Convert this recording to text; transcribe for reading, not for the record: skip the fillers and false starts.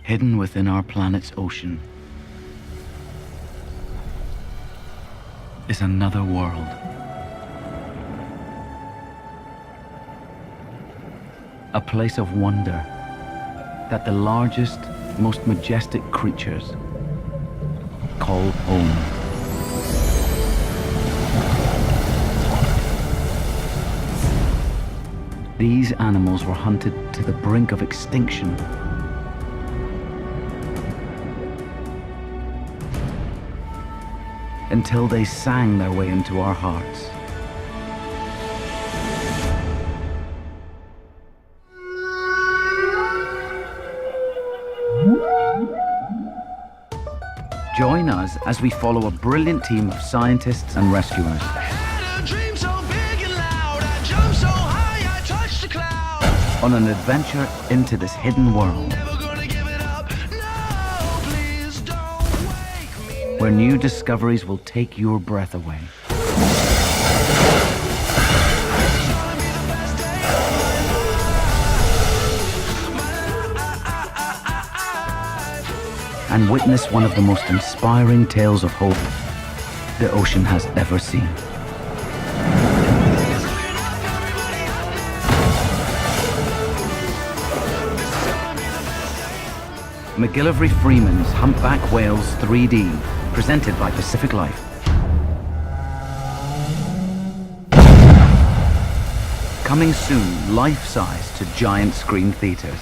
Hidden within our planet's ocean is another world. A place of wonder that the largest, most majestic creatures call home. These animals were hunted to the brink of extinction. Until they sang their way into our hearts. Join us as we follow a brilliant team of scientists and rescuers. On an adventure into this hidden world, where new discoveries will take your breath away. And witness one of the most inspiring tales of hope the ocean has ever seen. McGillivray Freeman's Humpback Whales 3D, presented by Pacific Life. Coming soon, life-size to giant screen theaters.